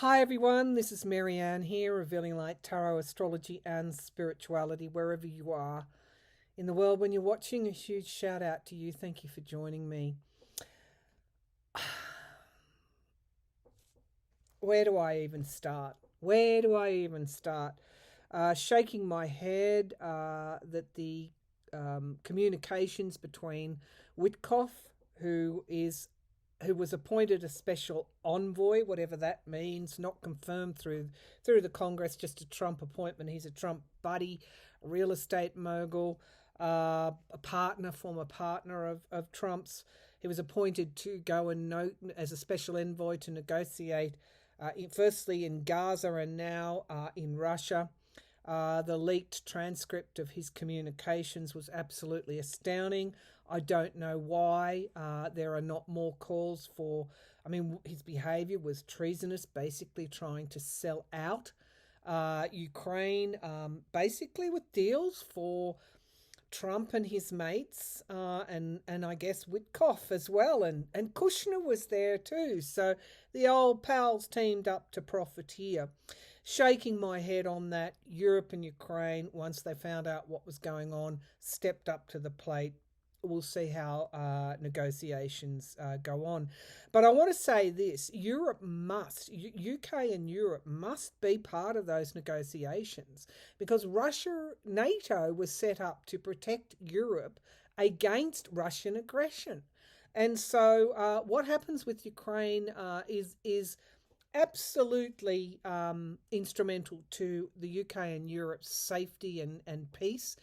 Hi everyone, this is Marianne here, revealing light, tarot, astrology, and spirituality wherever you are in the world. When you're watching, a huge shout out to you. Thank you for joining me. Where do I even start? Shaking my head that the communications between Witkoff, who was appointed a special envoy, whatever that means, not confirmed through the Congress, just a Trump appointment. He's a Trump buddy, a real estate mogul, former partner of Trump's. He was appointed to go and note as a special envoy to negotiate, firstly in Gaza and now in Russia. The leaked transcript of his communications was absolutely astounding. I don't know why there are not more calls for. I mean, his behaviour was treasonous, basically trying to sell out Ukraine, basically with deals for Trump and his mates, and I guess Witkoff as well, and Kushner was there too. So the old pals teamed up to profiteer. Shaking my head on that. Europe and Ukraine, once they found out what was going on, stepped up to the plate. We'll see how negotiations go on. But I want to say this, UK and Europe must be part of those negotiations, because NATO was set up to protect Europe against Russian aggression. And so what happens with Ukraine is absolutely instrumental to the UK and Europe's safety and peace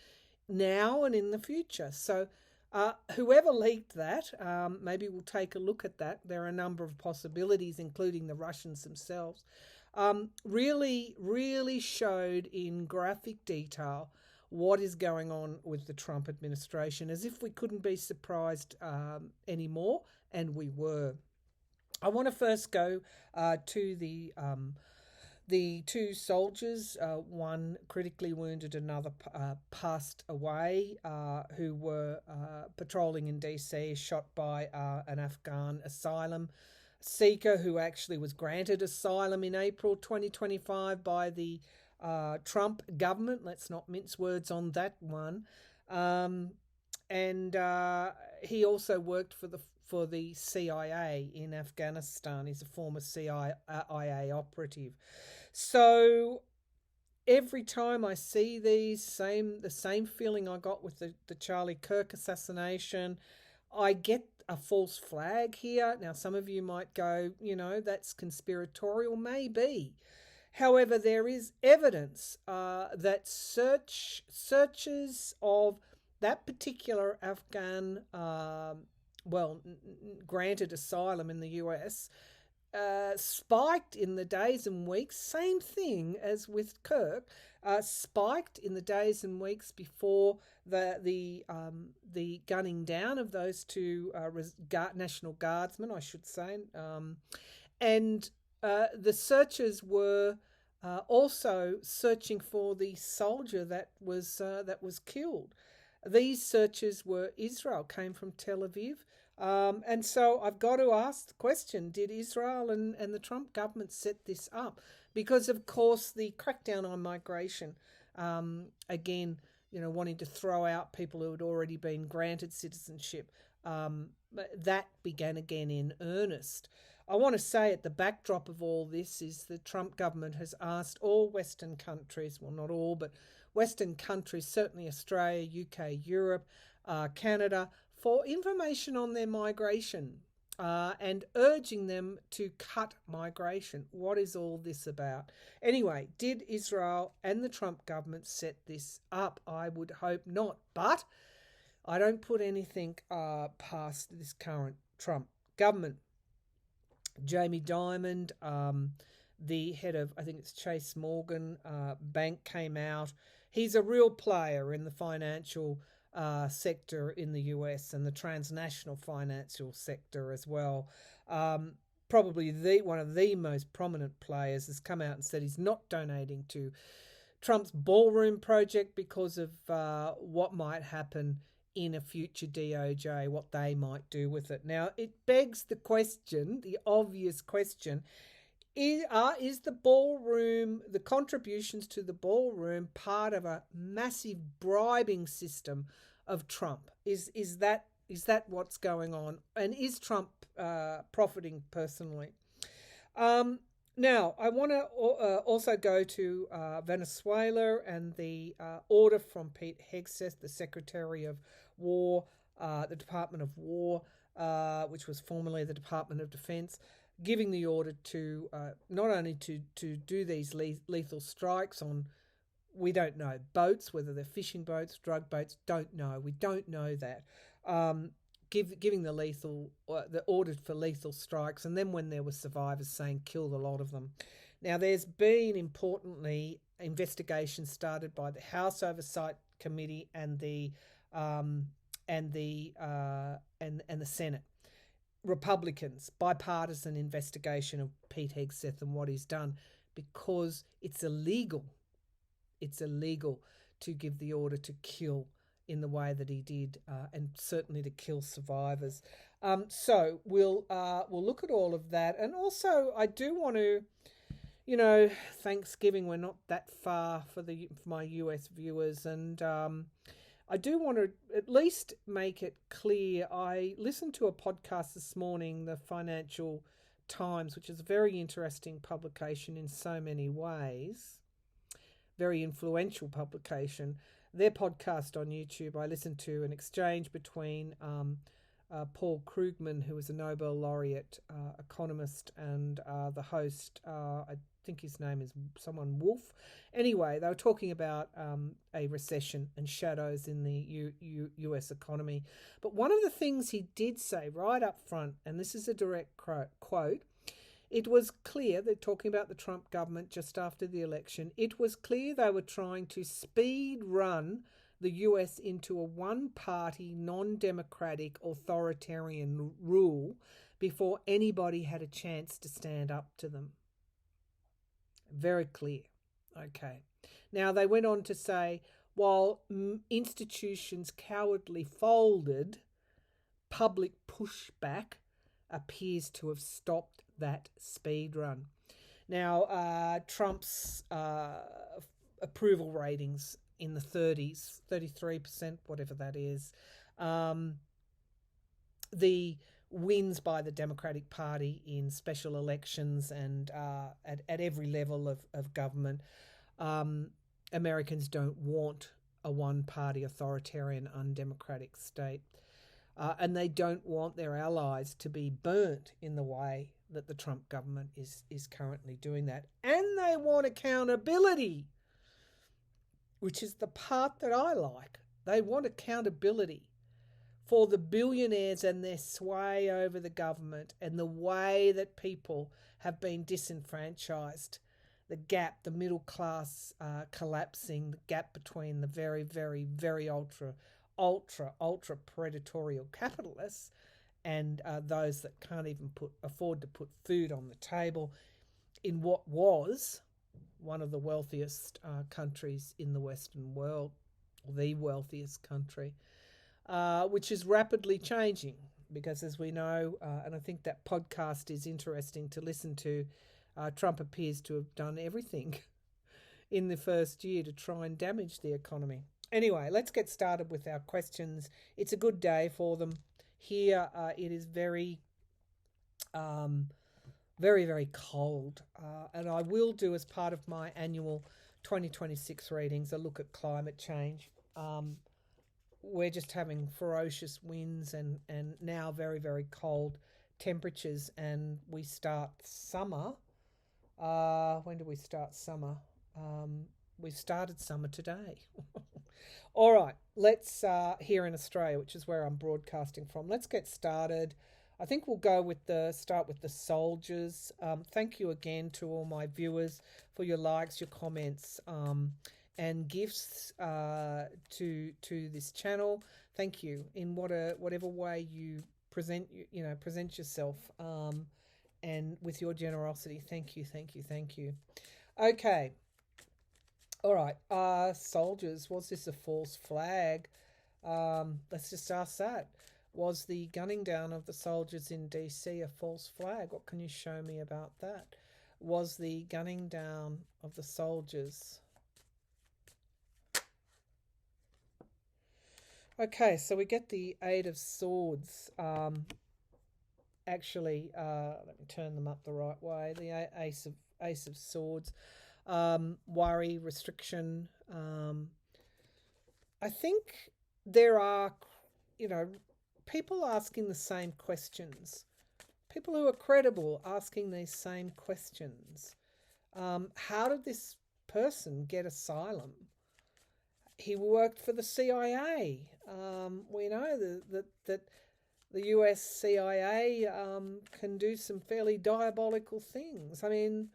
now and in the future. So whoever leaked that, maybe we'll take a look at that. There are a number of possibilities, including the Russians themselves. Really showed in graphic detail what is going on with the Trump administration, as if we couldn't be surprised anymore, and we were. I want to first go to the two soldiers, one critically wounded, another passed away, who were patrolling in DC, shot by an Afghan asylum seeker who actually was granted asylum in April 2025 by the Trump government. Let's not mince words on that one. And he also worked for the CIA in Afghanistan. He's a former CIA operative. So every time I see these, the same feeling I got with the Charlie Kirk assassination, I get a false flag here. Now, some of you might go, that's conspiratorial, maybe. However, there is evidence that searches of that particular Afghan, granted asylum in the US, spiked in the days and weeks, same thing as with Kirk, spiked in the days and weeks before the gunning down of those two National Guardsmen, I should say, and the searchers were also searching for the soldier that was killed. These searchers came from Tel Aviv. And so I've got to ask the question, did Israel and the Trump government set this up? Because, of course, the crackdown on migration, again, wanting to throw out people who had already been granted citizenship, that began again in earnest. I want to say at the backdrop of all this is the Trump government has asked all Western countries, well, not all, but Western countries, certainly Australia, UK, Europe, Canada, for information on their migration and urging them to cut migration. What is all this about? Anyway, did Israel and the Trump government set this up? I would hope not, but I don't put anything past this current Trump government. Jamie Dimon, the head of, I think it's Chase Morgan Bank, came out. He's a real player in the financial sector in the US and the transnational financial sector as well. Probably one of the most prominent players has come out and said he's not donating to Trump's Ballroom project because of what might happen in a future DOJ, what they might do with it. Now, it begs the question, the obvious question, Is the ballroom, the contributions to the ballroom, part of a massive bribing system of Trump? Is that what's going on? And is Trump profiting personally? Now, I want to also go to Venezuela and the order from Pete Hegseth, the Secretary of War, the Department of War, which was formerly the Department of Defense, giving the order to not only to do these lethal strikes on, we don't know, boats, whether they're fishing boats, drug boats, don't know. We don't know that. Giving the order for lethal strikes, and then when there were survivors saying kill a lot of them. Now, there's been, importantly, investigations started by the House Oversight Committee and the Senate. Republicans, bipartisan investigation of Pete Hegseth and what he's done, because it's illegal. It's illegal to give the order to kill in the way that he did, and certainly to kill survivors. So we'll look at all of that, and also I do want to, Thanksgiving, we're not that far for my US viewers, and I do want to at least make it clear. I listened to a podcast this morning, the Financial Times, which is a very interesting publication in so many ways, very influential publication. Their podcast on YouTube, I listened to an exchange between Paul Krugman, who was a Nobel laureate economist, and the host, I think his name is someone Wolf. Anyway, they were talking about a recession and shadows in the US economy. But one of the things he did say right up front, and this is a direct quote, it was clear, they're talking about the Trump government just after the election, it was clear they were trying to speed run the US into a one-party, non-democratic, authoritarian rule before anybody had a chance to stand up to them. Very clear. Okay. Now, they went on to say, while institutions cowardly folded, public pushback appears to have stopped that speed run. Now, Trump's approval ratings in the 30s, 33%, whatever that is. The wins by the Democratic Party in special elections and at every level of government. Americans don't want a one-party authoritarian, undemocratic state. And they don't want their allies to be burnt in the way that the Trump government is currently doing that. And they want accountability, which is the part that I like. They want accountability for the billionaires and their sway over the government and the way that people have been disenfranchised. The gap, the middle class collapsing, the gap between the very, very, very ultra predatorial capitalists and those that can't even afford to put food on the table in what was one of the wealthiest countries in the Western world, or the wealthiest country, which is rapidly changing because, as we know, and I think that podcast is interesting to listen to, Trump appears to have done everything in the first year to try and damage the economy. Anyway, let's get started with our questions. It's a good day for them. Here it is very, very, very cold. And I will do, as part of my annual 2026 readings, a look at climate change. We're just having ferocious winds and now very, very cold temperatures. And we start summer. When do we start summer? We've started summer today. All right, let's, here in Australia, which is where I'm broadcasting from, let's get started. I think we'll go with start with the soldiers. Thank you again to all my viewers for your likes, your comments, and gifts to this channel. Thank you in whatever way you present yourself, and with your generosity. Thank you. Okay. All right, soldiers, was this a false flag? Let's just ask that. Was the gunning down of the soldiers in DC a false flag? What can you show me about that? was the gunning down of the soldiers. Okay, so we get the Eight of Swords. Actually, let me turn them up the right way. The Ace of Swords. Worry, restriction. I think there are, people asking the same questions. People who are credible asking these same questions. How did this person get asylum? He worked for the CIA. We know that the US CIA can do some fairly diabolical things. I mean,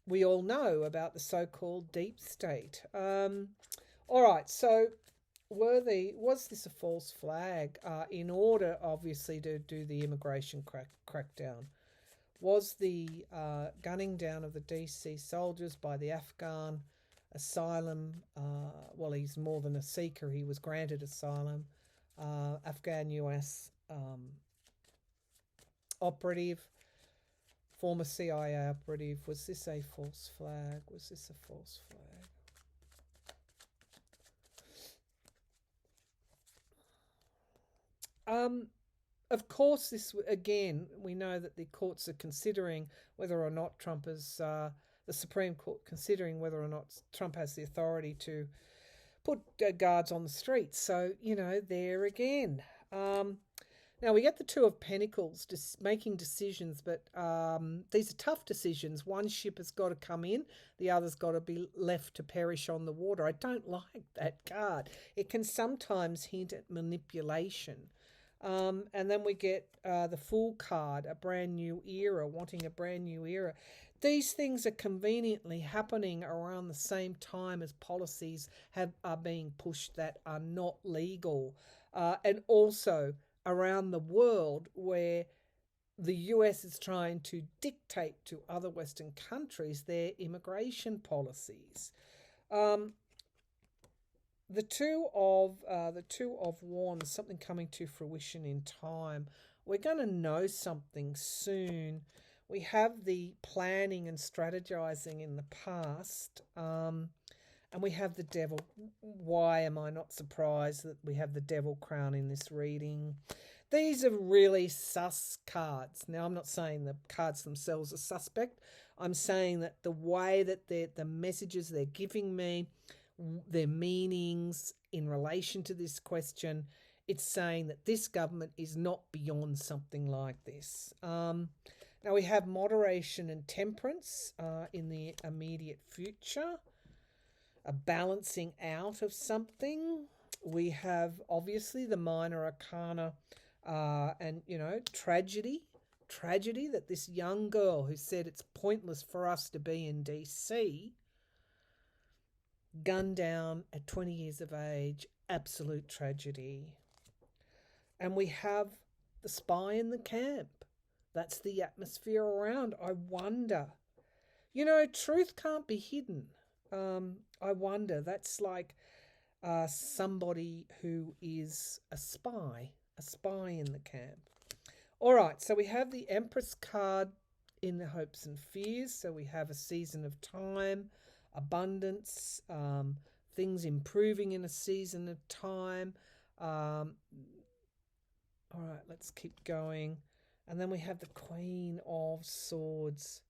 we all know about the so-called deep state. All right, so was this a false flag in order, obviously, to do the immigration crackdown? Was the gunning down of the DC soldiers by the Afghan asylum, well, he's more than a seeker, he was granted asylum, Afghan US operative, former CIA operative, was this a false flag? Was this a false flag? Of course, this, again, we know that the courts are considering whether or not Trump is, the Supreme Court considering whether or not Trump has the authority to put guards on the streets. So, there again. Now, we get the Two of Pentacles, just making decisions, but these are tough decisions. One ship has got to come in, the other's got to be left to perish on the water. I don't like that card. It can sometimes hint at manipulation. And then we get the Fool card, a brand new era, wanting a brand new era. These things are conveniently happening around the same time as policies are being pushed that are not legal. And also around the world where the US is trying to dictate to other Western countries their immigration policies. The Two of Wands, something coming to fruition in time. We're going to know something soon. We have the planning and strategizing in the past, and we have the Devil. Why am I not surprised that we have the Devil crown in this reading? These are really sus cards. Now, I'm not saying the cards themselves are suspect. I'm saying that the way that the messages they're giving me, their meanings in relation to this question, it's saying that this government is not beyond something like this. Now we have moderation and temperance in the immediate future, a balancing out of something. We have obviously the minor arcana and, tragedy that this young girl who said it's pointless for us to be in DC, gunned down at 20 years of age, absolute tragedy. And we have the spy in the camp. That's the atmosphere around. I wonder. Truth can't be hidden. I wonder. That's like somebody who is a spy in the camp. All right, so we have the Empress card in the hopes and fears. So we have a season of time, abundance, things improving in a season of time. All right, let's keep going. And then we have the Queen of Swords,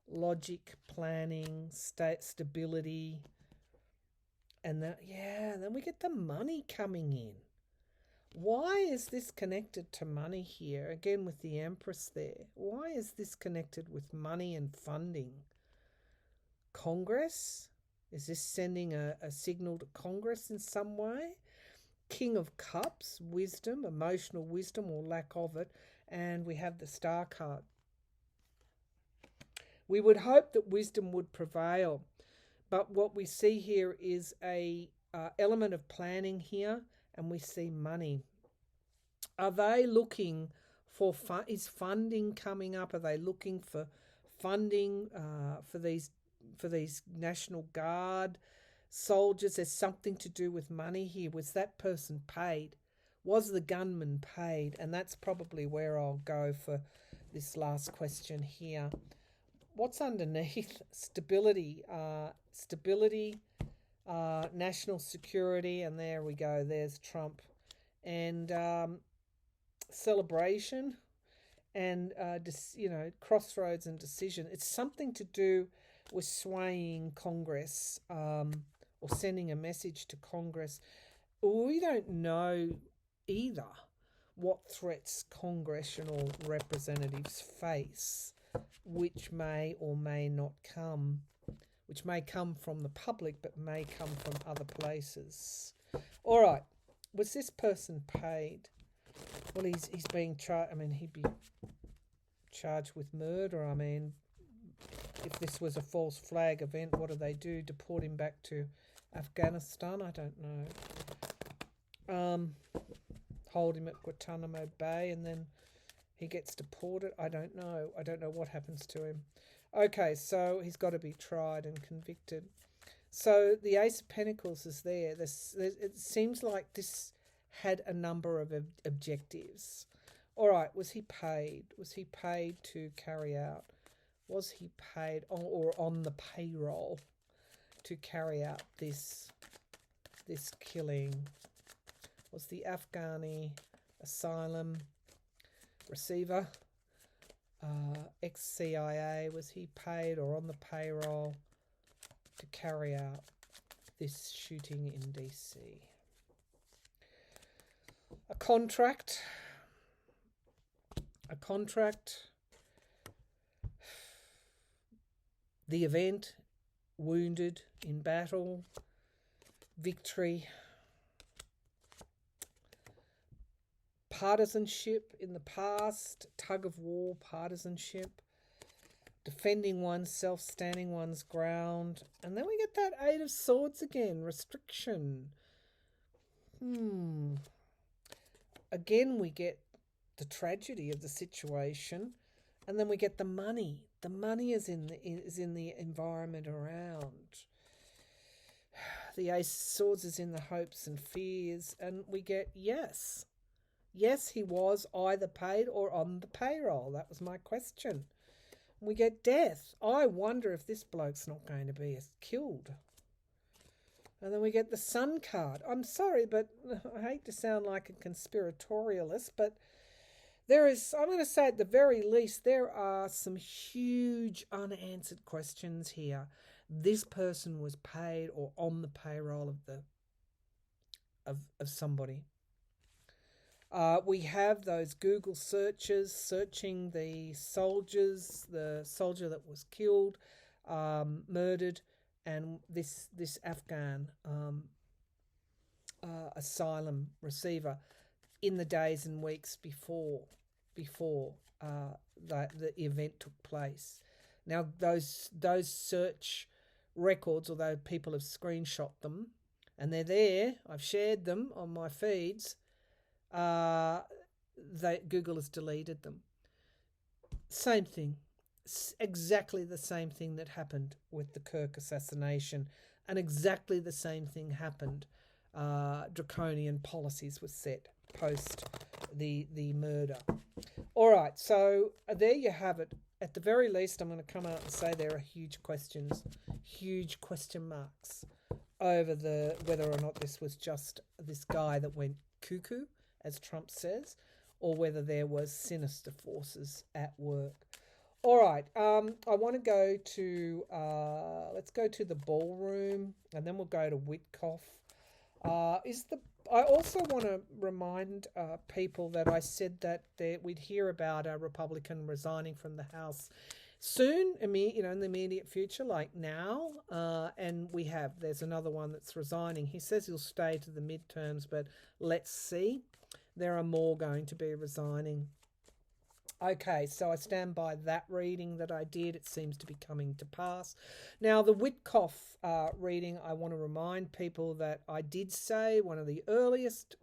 logic, planning, stability. And then we get the money coming in. Why is this connected to money here? Again, with the Empress there. Why is this connected with money and funding? Congress? Is this sending a signal to Congress in some way? King of Cups, wisdom, emotional wisdom or lack of it. And we have the Star card. We would hope that wisdom would prevail. But what we see here is a element of planning here, and we see money. Are they looking for is funding coming up? Are they looking for funding for these National Guard soldiers? There's something to do with money here. Was that person paid? Was the gunman paid? And that's probably where I'll go for this last question here. what's underneath? Stability, national security, and there we go. There's Trump, and celebration, and crossroads and decision. It's something to do with swaying Congress, or sending a message to Congress. We don't know either what threats congressional representatives face, which may or may not come, which may come from the public but may come from other places. All right, was this person paid? Well, he's being charged. I mean, he'd be charged with murder. I mean, if this was a false flag event, what do? Deport him back to Afghanistan? I don't know. Hold him at Guantanamo Bay and then he gets deported? I don't know. I don't know what happens to him. Okay, so he's got to be tried and convicted. So the Ace of Pentacles is there. It seems like this had a number of objectives. All right, was he paid? Was he paid to carry out? Was he paid or on the payroll to carry out this killing? Was the Afghani asylum receiver, ex-CIA, was he paid or on the payroll to carry out this shooting in DC? A contract, the event, wounded in battle, victory, partisanship in the past, tug of war, partisanship, defending oneself, standing one's ground. And then we get that Eight of Swords again, restriction. Again, we get the tragedy of the situation, and then we get the money. The money is in the environment around. The Ace of Swords is in the hopes and fears, and we get yes. Yes, he was either paid or on the payroll. That was my question. We get death. I wonder if this bloke's not going to be killed. And then we get the Sun card. I'm sorry, but I hate to sound like a conspiratorialist, but I'm going to say at the very least, there are some huge unanswered questions here. This person was paid or on the payroll of somebody. We have those Google searches searching the soldier that was killed, murdered, and this Afghan asylum receiver in the days and weeks before the event took place. Now those search records, although people have screenshot them and they're there, I've shared them on my feeds. Google has deleted them. Same thing, exactly the same thing that happened with the Kirk assassination, and exactly the same thing happened. Draconian policies were set post the murder. All right, so there you have it. At the very least, I'm going to come out and say there are huge question marks over whether or not this was just this guy that went cuckoo, as Trump says, or whether there was sinister forces at work. All right, I want to go to, let's go to the Ballroom, and then we'll go to Witkoff. I also want to remind people that I said that we'd hear about a Republican resigning from the House soon, in the immediate future, like now, and there's another one that's resigning. He says he'll stay to the midterms, but let's see. There are more going to be resigning. Okay, so I stand by that reading that I did. It seems to be coming to pass. Now, the Witkoff reading, I want to remind people that I did say one of the earliest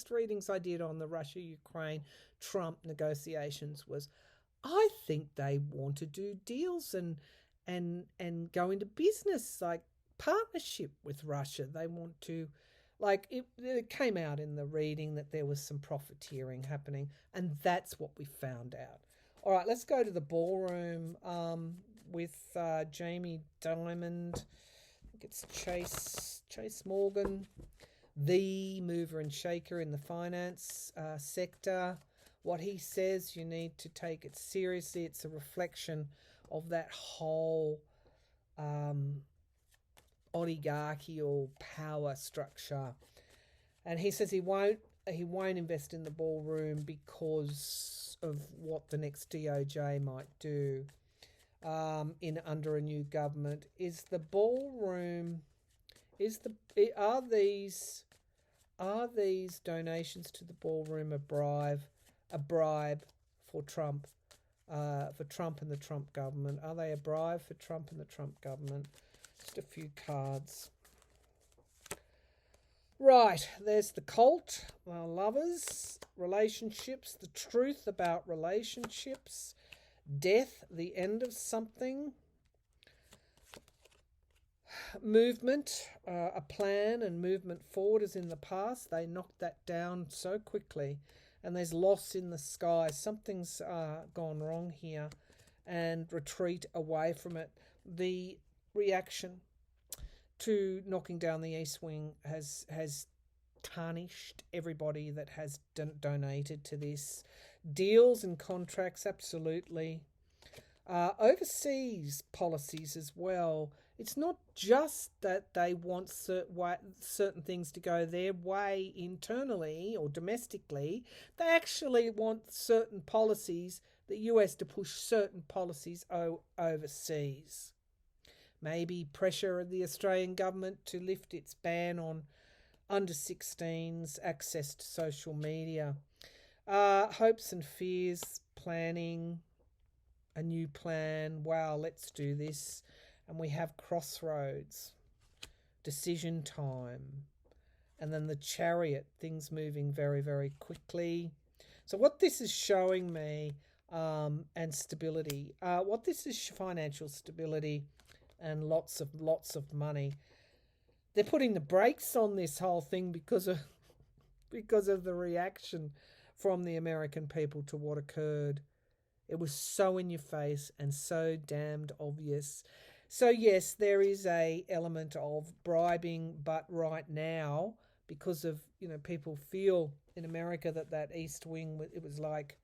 readings I did on the Russia-Ukraine-Trump negotiations was, I think they want to do deals and go into business, like partnership with Russia. They want to, it came out in the reading that there was some profiteering happening, and that's what we found out. All right, let's go to the Ballroom. Jamie Dimon. I think it's Chase Morgan, the mover and shaker in the finance sector. What he says, you need to take it seriously. It's a reflection of that whole oligarchical power structure. And he says he won't invest in the ballroom because of what the next DOJ might do under a new government. Is the ballroom? Are these donations to the ballroom a bribe for Trump? For Trump and the Trump government? Are they a bribe for Trump and the Trump government? Just a few cards. Right, there's the cult, lovers, relationships, the truth about relationships, death, the end of something, movement, a plan and movement forward as in the past. They knocked that down so quickly, and there's loss in the sky. Something's gone wrong here, and retreat away from it. The reaction to knocking down the East Wing has tarnished everybody that has donated to this. Deals and contracts, absolutely. Overseas policies as well. It's not just that they want certain things to go their way internally or domestically. They actually want certain policies, the US to push certain policies overseas. Maybe pressure of the Australian government to lift its ban on under 16s access to social media. Hopes and fears, planning, a new plan. Wow, let's do this. And we have crossroads, decision time, and then the Chariot, things moving very, very quickly. So what this is showing me, and stability, what this is financial stability and lots of money. They're putting the brakes on this whole thing because of the reaction from the American people to what occurred. It was so in your face and so damned obvious. So yes, there is a element of bribing, but right now, because of, people feel in America that East Wing, it was like,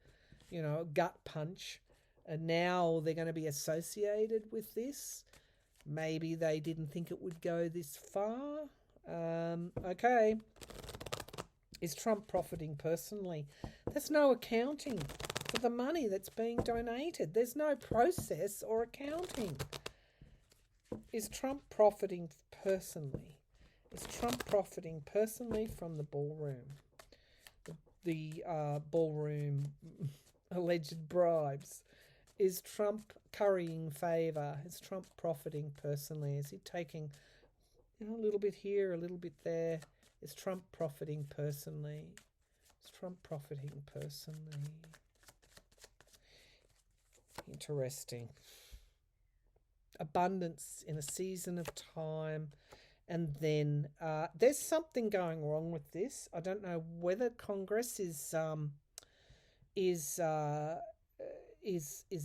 a gut punch, and now they're going to be associated with this. Maybe they didn't think it would go this far. Okay. Is Trump profiting personally? There's no accounting for the money that's being donated. There's no process or accounting. Is Trump profiting personally? Is Trump profiting personally from the ballroom? The ballroom alleged bribes. Is Trump currying favour? Is Trump profiting personally? Is he taking a little bit here, a little bit there? Is Trump profiting personally? Is Trump profiting personally? Interesting. Abundance in a season of time. And then there's something going wrong with this. I don't know whether Congress is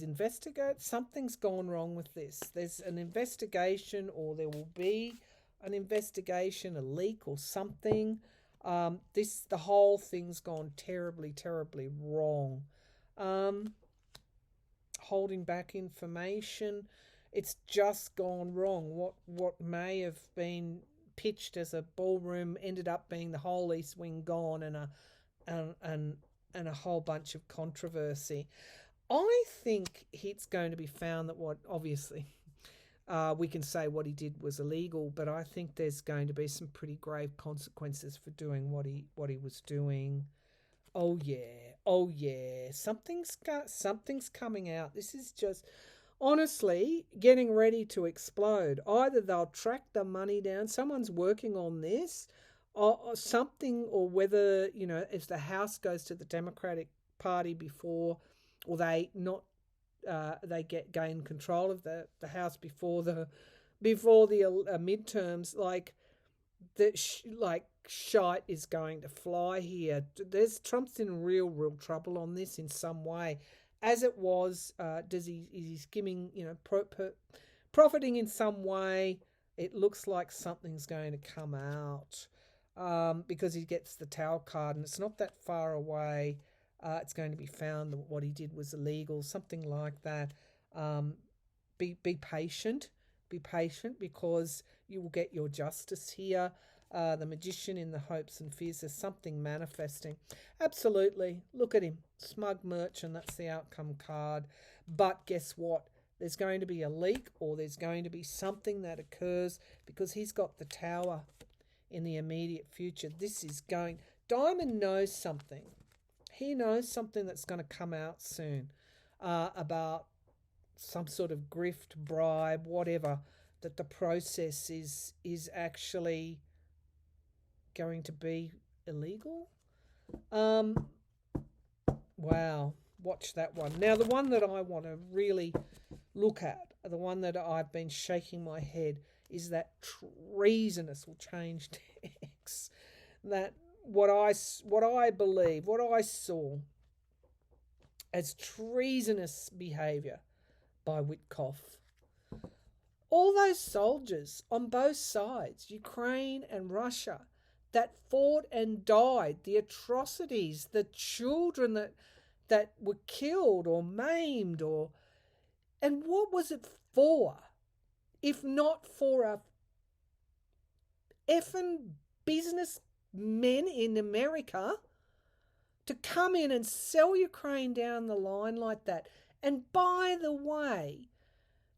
investigate. Something's gone wrong with this. There's an investigation, or there will be an investigation, a leak or something. The whole thing's gone terribly, terribly wrong. Holding back information. It's just gone wrong. What may have been pitched as a ballroom ended up being the whole East Wing gone, and a whole bunch of controversy. I think it's going to be found that obviously we can say what he did was illegal, but I think there's going to be some pretty grave consequences for doing what he was doing. Oh yeah, something's coming out. This is just honestly getting ready to explode. Either they'll track the money down, someone's working on this, or something, or whether, if the House goes to the Democratic Party before, or they gain control of the House before the midterms, shite is going to fly here. Trump's in real trouble on this in some way, as it was. Is he skimming, profiting in some way? It looks like something's going to come out because he gets the Tower card, and it's not that far away. It's going to be found that what he did was illegal, something like that. Be patient. Be patient, because you will get your justice here. The Magician in the hopes and fears. There's something manifesting. Absolutely. Look at him. Smug merchant. That's the outcome card. But guess what? There's going to be a leak, or there's going to be something that occurs, because he's got the Tower in the immediate future. Diamond knows something. He knows something that's going to come out soon about some sort of grift, bribe, whatever, that the process is actually going to be illegal. Wow, watch that one. Now, the one that I want to really look at, the one that I've been shaking my head, is that treasonous will change text. That what I believe, what I saw as treasonous behaviour by Witkoff. All those soldiers on both sides, Ukraine and Russia, that fought and died, the atrocities, the children that were killed or maimed, and what was it for? If not for a effing businessmen in America to come in and sell Ukraine down the line like that. And by the way,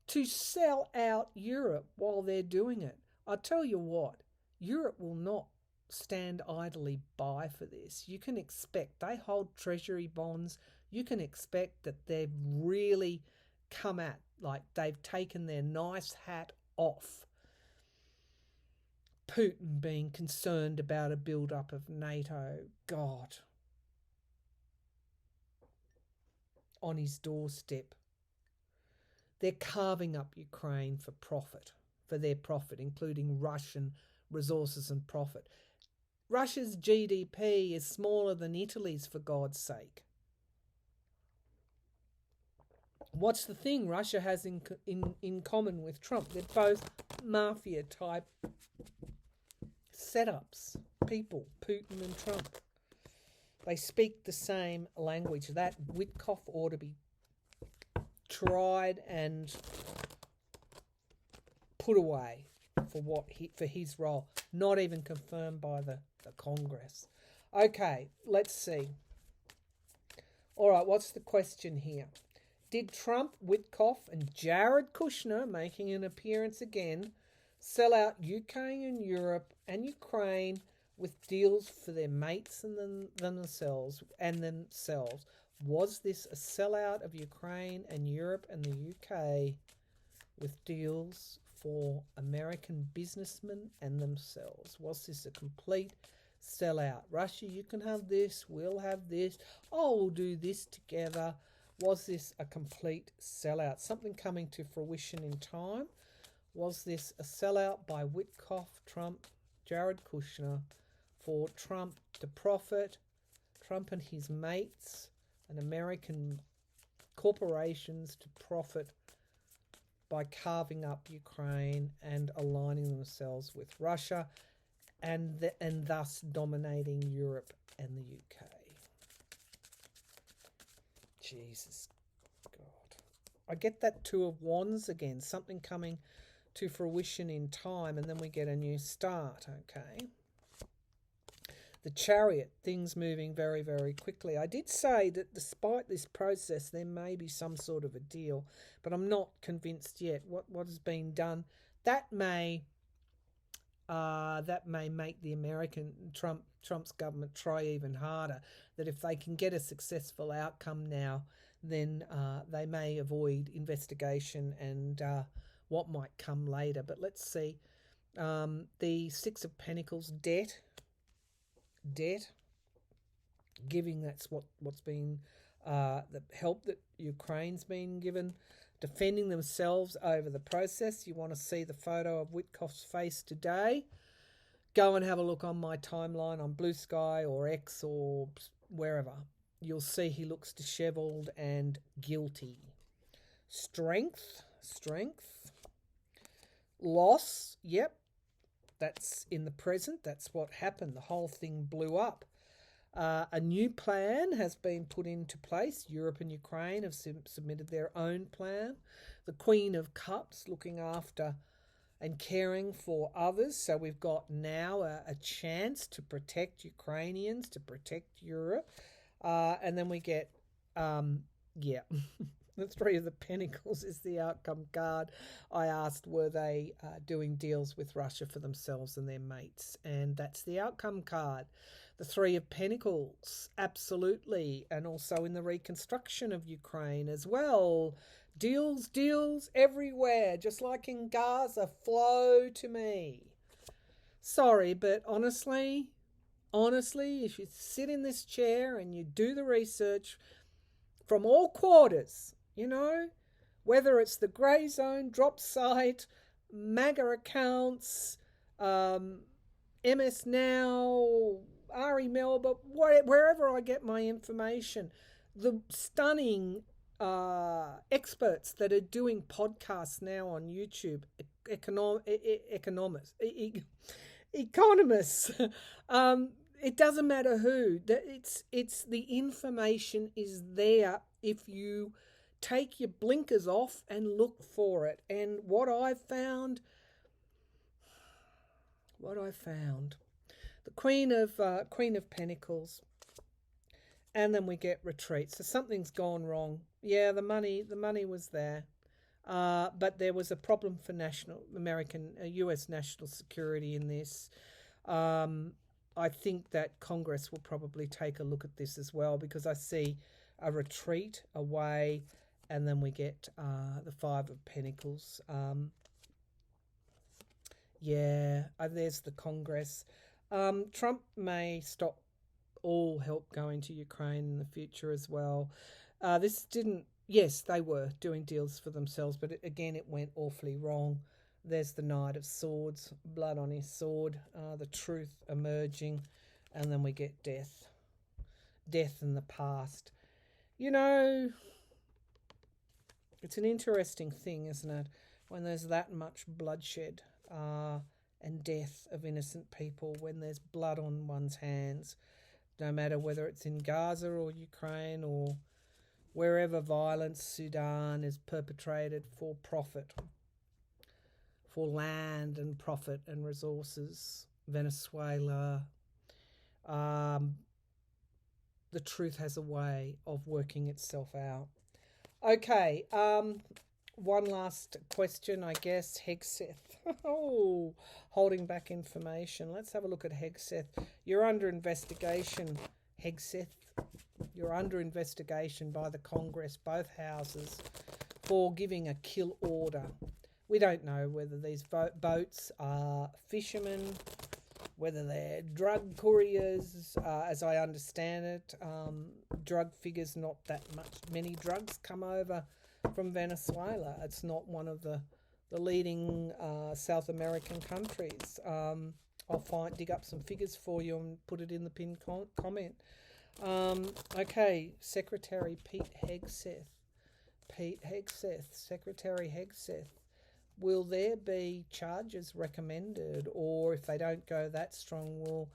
to sell out Europe while they're doing it. I tell you what, Europe will not stand idly by for this. You can expect, they hold treasury bonds, you can expect that they've really come at, like they've taken their nice hat off. Putin being concerned about a build-up of NATO, God, on his doorstep. They're carving up Ukraine for profit, for their profit, including Russian resources and profit. Russia's GDP is smaller than Italy's, for God's sake. What's the thing Russia has in common with Trump? They're both mafia-type setups, people, Putin and Trump. They speak the same language. That Witkoff ought to be tried and put away for his role, not even confirmed by the Congress. Okay, let's see. All right, what's the question here? Did Trump, Witkoff and Jared Kushner, making an appearance again, sell out UK and Europe and Ukraine with deals for their mates and themselves? Was this a sellout of Ukraine and Europe and the UK with deals for American businessmen and themselves? Was this a complete sellout? Russia, you can have this, we'll have this, we'll do this together. Was this a complete sellout? Something coming to fruition in time? Was this a sellout by Witkoff, Trump, Jared Kushner, for Trump to profit, Trump and his mates and American corporations to profit by carving up Ukraine and aligning themselves with Russia and thus dominating Europe and the UK? Jesus God. I get that Two of Wands again, something coming to fruition in time, and then we get a new start, okay? The Chariot, things moving very, very quickly. I did say that despite this process, there may be some sort of a deal, but I'm not convinced yet. What has been done, that may make the Trump's government try even harder. That if they can get a successful outcome now, then they may avoid investigation and what might come later. But let's see. The Six of Pentacles, debt, giving, that's what's been the help that Ukraine's been given, defending themselves over the process. You want to see the photo of Witkoff's face today? Go and have a look on my timeline on Blue Sky or X or wherever. you'll see he looks dishevelled and guilty. Strength. Loss, yep, that's in the present. That's what happened. The whole thing blew up. A new plan has been put into place. Europe and Ukraine have submitted their own plan. The Queen of Cups looking after and caring for others. So we've got now a chance to protect Ukrainians, to protect Europe. And then we get, the Three of the Pentacles is the outcome card. I asked, were they doing deals with Russia for themselves and their mates? And that's the outcome card. The Three of Pentacles, absolutely. And also in the reconstruction of Ukraine as well. Deals everywhere, just like in Gaza, flow to me. Sorry, but honestly, if you sit in this chair and you do the research from all quarters, whether it's the grey zone, drop site, MAGA accounts, MS Now, Ari Melba, wherever I get my information, the stunning experts that are doing podcasts now on YouTube, economists, it doesn't matter who. It's the information is there if you take your blinkers off and look for it. And what I found, the Queen of Pentacles, and then we get retreat. So something's gone wrong. Yeah, the money was there, but there was a problem for U.S. national security in this. I think that Congress will probably take a look at this as well, because I see a retreat away, and then we get the Five of Pentacles. There's the Congress. Trump may stop all help going to Ukraine in the future as well. Yes, they were doing deals for themselves, but it went awfully wrong. There's the Knight of Swords, blood on his sword, the truth emerging, and then we get death in the past. It's an interesting thing, isn't it, when there's that much bloodshed and death of innocent people, when there's blood on one's hands, no matter whether it's in Gaza or Ukraine or wherever violence, Sudan, is perpetrated for profit, for land and profit and resources, Venezuela. The truth has a way of working itself out. Okay, one last question, I guess. Hegseth. Holding back information. Let's have a look at Hegseth. You're under investigation, Hegseth. You're under investigation by the Congress, both houses, for giving a kill order. We don't know whether these boats are fishermen, whether they're drug couriers. As I understand it, drug figures, not that many drugs come over from Venezuela. It's not one of the leading South American countries. I'll dig up some figures for you and put it in the pinned comment. Okay, Secretary Hegseth, Secretary Hegseth. Will there be charges recommended, or if they don't go that strong,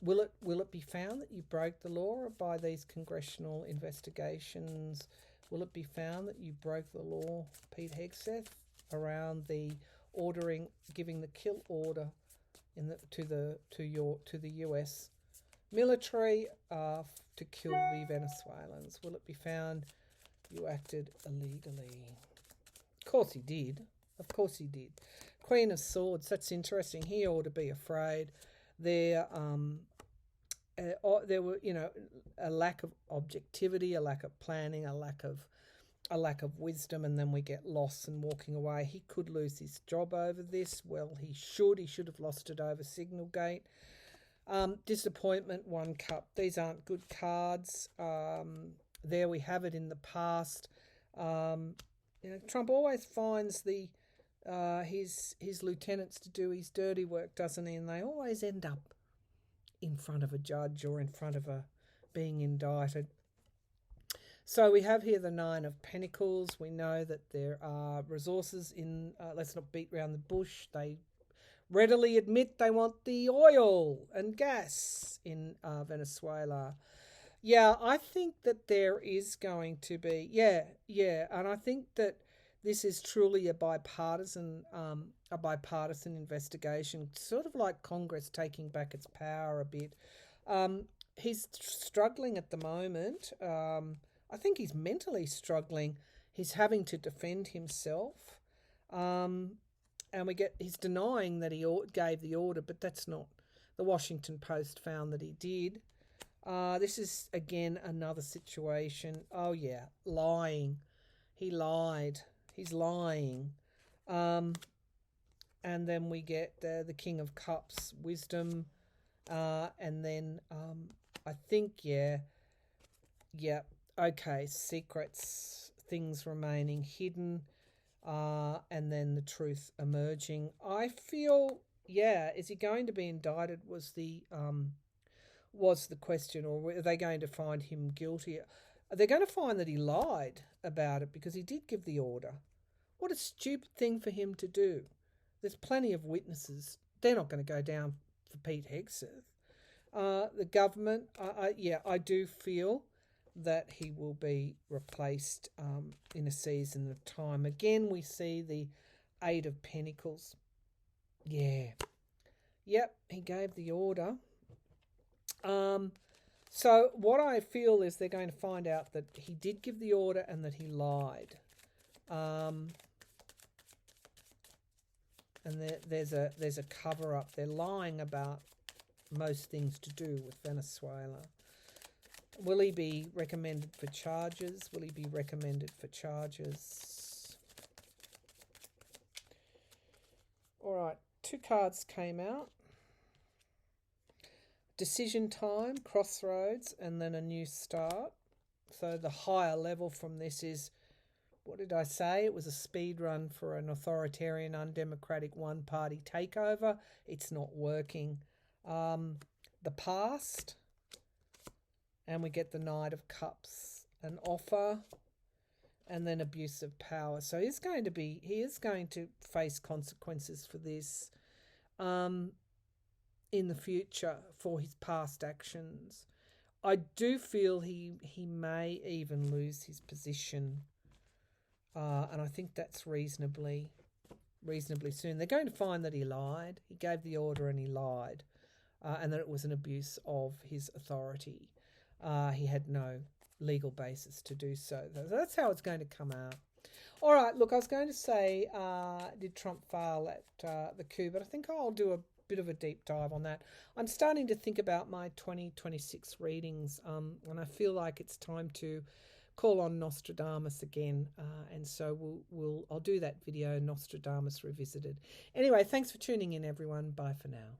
will it be found that you broke the law by these congressional investigations? Will it be found that you broke the law, Pete Hegseth, around the giving the kill order to the US military to kill the Venezuelans? Will it be found you acted illegally? Of course he did. Queen of Swords, that's interesting. He ought to be afraid. There were, a lack of objectivity, a lack of planning, a lack of wisdom, and then we get lost and walking away. He could lose his job over this. Well, he should have lost it over Signalgate. Disappointment, 1 cup. These aren't good cards. There we have it in the past. Trump always finds his lieutenants to do his dirty work, doesn't he? And they always end up in front of a judge or in front of being indicted. So we have here the Nine of Pentacles. We know that there are resources in, let's not beat around the bush. They readily admit they want the oil and gas in Venezuela. Yeah, I think that there is going to be, and I think that this is truly a bipartisan investigation, sort of like Congress taking back its power a bit. He's struggling at the moment. I think he's mentally struggling. He's having to defend himself. And he's denying that he gave the order, but that's not. The Washington Post found that he did. This is, again, another situation. Oh, yeah, lying. He lied. He's lying. And then we get the King of Cups, wisdom. And then I think, okay, secrets, things remaining hidden. And then the truth emerging. I feel, is he going to be indicted was the question, or are they going to find him guilty? They're going to find that he lied about it because he did give the order. What a stupid thing for him to do. There's plenty of witnesses. They're not going to go down for Pete Hegseth. The government, I do feel that he will be replaced in a season of time. Again, we see the Eight of Pentacles. Yeah. Yep, he gave the order. So what I feel is they're going to find out that he did give the order and that he lied. And there's a cover-up. They're lying about most things to do with Venezuela. Will he be recommended for charges? Will he be recommended for charges? All right, 2 cards came out. Decision time, crossroads, and then a new start. So the higher level from this is, what did I say? It was a speed run for an authoritarian, undemocratic one-party takeover. It's not working. The past, and we get the Knight of Cups, an offer, and then abuse of power. So he is going to face consequences for this in the future for his past actions. I do feel he may even lose his position, and I think that's reasonably soon. They're going to find that he lied. He gave the order and he lied, and that it was an abuse of his authority. He had no legal basis to do so. That's how it's going to come out. All right, look, I was going to say, did Trump fail at the coup? But I think I'll do a bit of a deep dive on that. I'm starting to think about my 2026 readings, and I feel like it's time to call on Nostradamus again. And so I'll do that video, Nostradamus Revisited. Anyway, thanks for tuning in, everyone. Bye for now.